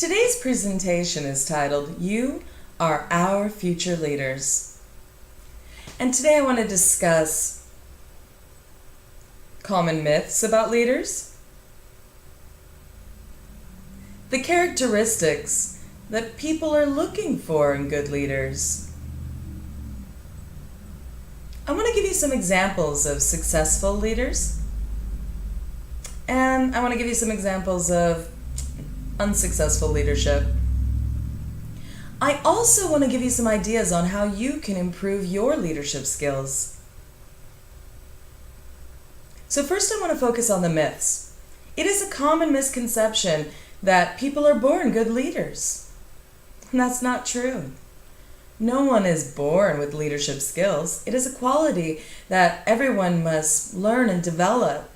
Today's presentation is titled, You Are Our Future Leaders. And today I want to discuss common myths about leaders, the characteristics that people are looking for in good leaders. I want to give you some examples of successful leaders, and I want to give you some examples of unsuccessful leadership. I also want to give you some ideas on how you can improve your leadership skills. So first I want to focus on the myths. It is a common misconception that people are born good leaders. And that's not true. No one is born with leadership skills. It is a quality that everyone must learn and develop,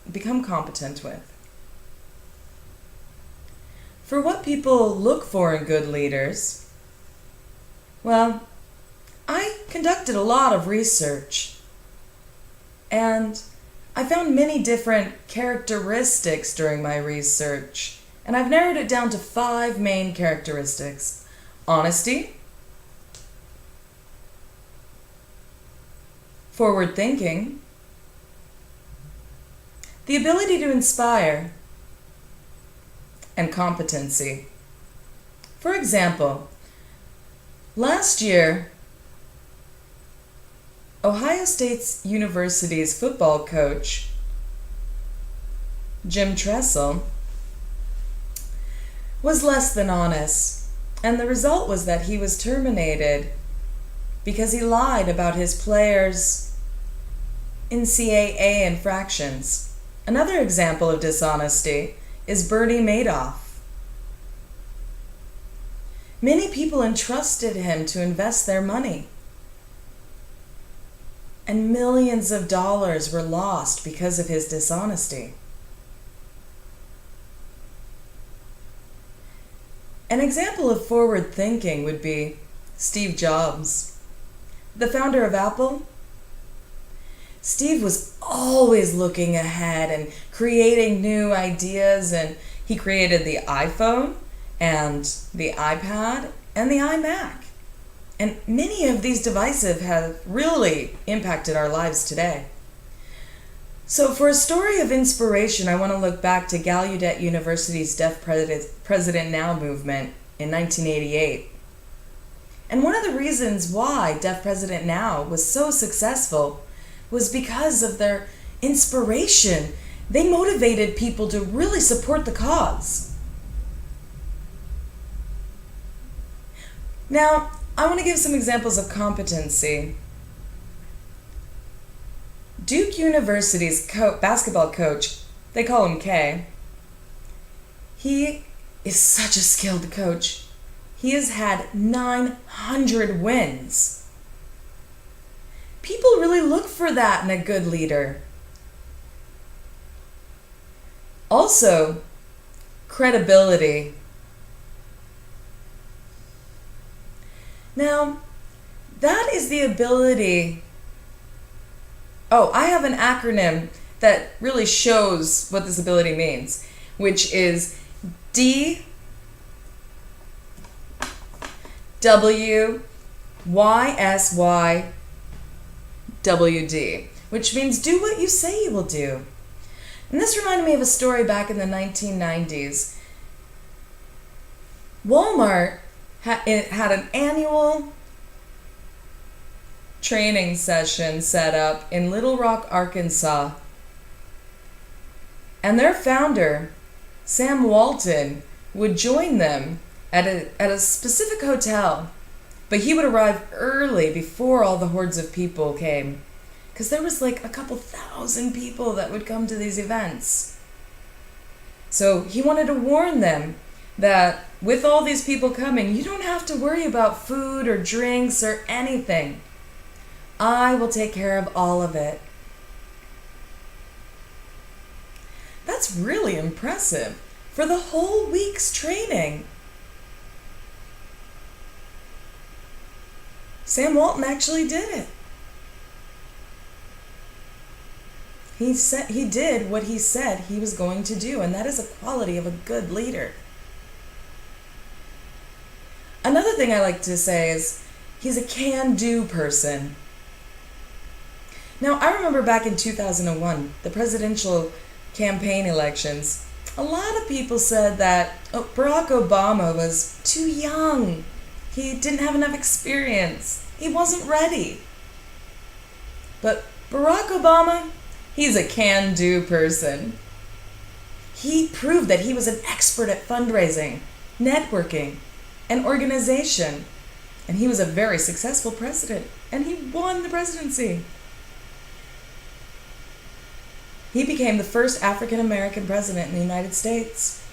become competent with. For what people look for in good leaders, well, I conducted a lot of research and I found many different characteristics during my research, and I've narrowed it down to 5 main characteristics: honesty, forward thinking, the ability to inspire, and competency. For example, last year, Ohio State University's football coach, Jim Tressel, was less than honest, and the result was that he was terminated because he lied about his players' NCAA infractions. Another example of dishonesty is Bernie Madoff. Many people entrusted him to invest their money, and millions of dollars were lost because of his dishonesty. An example of forward thinking would be Steve Jobs, the founder of Apple. Steve was always looking ahead and creating new ideas, and he created the iPhone and the iPad and the iMac. And many of these devices have really impacted our lives today. So for a story of inspiration, I want to look back to Gallaudet University's Deaf President Now movement in 1988. And one of the reasons why Deaf President Now was so successful was because of their inspiration. They motivated people to really support the cause. Now, I want to give some examples of competency. Duke University's basketball coach, they call him Kay, he is such a skilled coach. He has had 900 wins. People really look for that in a good leader. Also, credibility. Now, that is the ability. Oh, I have an acronym that really shows what this ability means, which is DWYSYWD, which means do what you say you will do. And this reminded me of a story back in the 1990s. Walmart had an annual training session set up in Little Rock, Arkansas. And their founder, Sam Walton, would join them at a specific hotel. But he would arrive early before all the hordes of people came, because there was like a couple thousand people that would come to these events. So he wanted to warn them that with all these people coming, you don't have to worry about food or drinks or anything. I will take care of all of it. That's really impressive for the whole week's training. Sam Walton actually did it. He did what he said he was going to do, and that is a quality of a good leader. thing I like to say is he's a can-do person. Now, I remember back in 2001, the presidential campaign elections, a lot of people said that Barack Obama was too young. He didn't have enough experience. He wasn't ready. But Barack Obama, he's a can-do person. He proved that he was an expert at fundraising, networking, and organization. And he was a very successful president. And he won the presidency. He became the first African American president in the United States.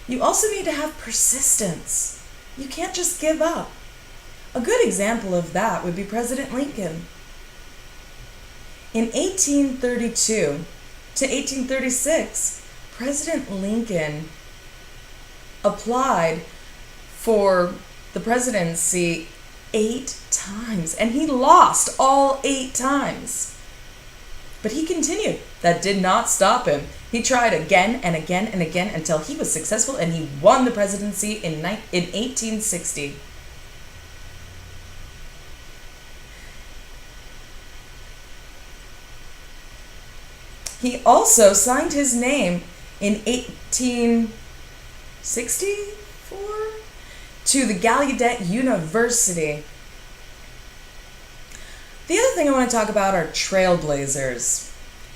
You also need to have persistence. You can't just give up. A good example of that would be President Lincoln. In 1832 to 1836, President Lincoln applied for the presidency 8 times, and he lost all 8 times. But he continued. That did not stop him. He tried again and again and again until he was successful, and he won the presidency in 1860. He also signed his name in 1864 to the Gallaudet University. The other thing I want to talk about are trailblazers.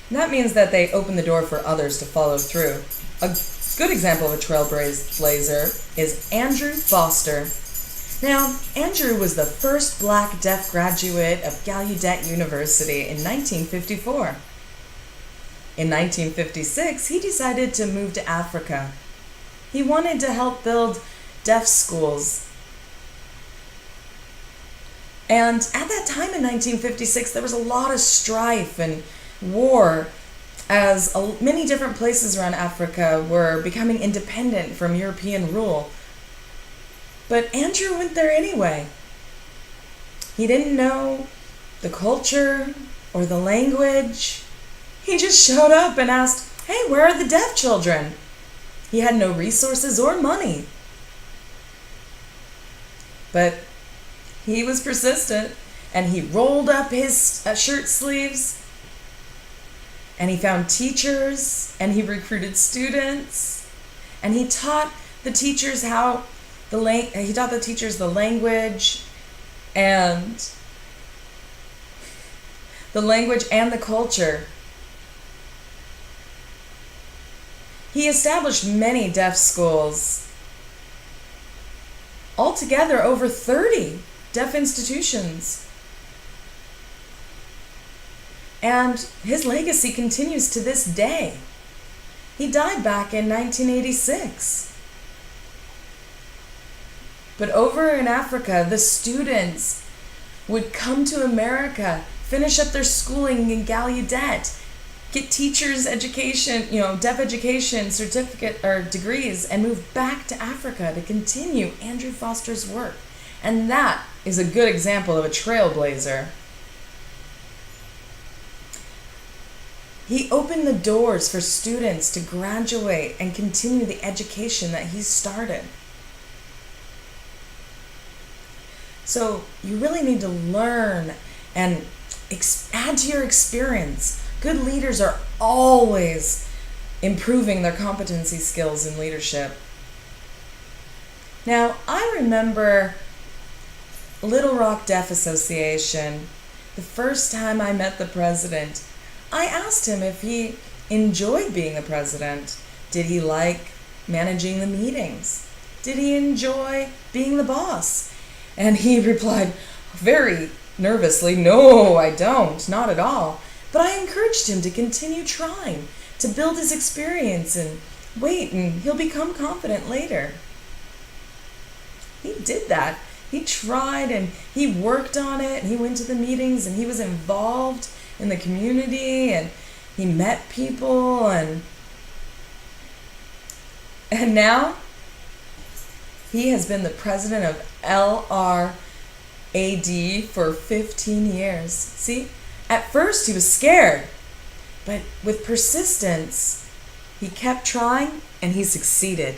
And that means that they open the door for others to follow through. A good example of a trailblazer is Andrew Foster. Now, Andrew was the first black deaf graduate of Gallaudet University in 1954. In 1956, he decided to move to Africa. He wanted to help build deaf schools. And at that time in 1956, there was a lot of strife and war as many different places around Africa were becoming independent from European rule. But Andrew went there anyway. He didn't know the culture or the language. He just showed up and asked, "Hey, where are the deaf children?" He had no resources or money. But he was persistent, and he rolled up his shirt sleeves, and he found teachers, and he recruited students, and he taught the teachers the language and the culture. He established many deaf schools. Altogether, over 30 deaf institutions. And his legacy continues to this day. He died back in 1986. But over in Africa, the students would come to America, finish up their schooling in Gallaudet, get teachers' education, deaf education, certificate or degrees, and move back to Africa to continue Andrew Foster's work. And that is a good example of a trailblazer. He opened the doors for students to graduate and continue the education that he started. So you really need to learn and add to your experience. Good leaders are always improving their competency skills in leadership. Now, I remember Little Rock Deaf Association. The first time I met the president, I asked him if he enjoyed being the president. Did he like managing the meetings? Did he enjoy being the boss? And he replied very nervously, "No, I don't, not at all." But I encouraged him to continue trying, to build his experience and wait, and he'll become confident later. He did that. He tried and he worked on it, and he went to the meetings, and he was involved in the community, and he met people, and now he has been the president of LRAD for 15 years. See? At first he was scared, but with persistence, He kept trying and he succeeded.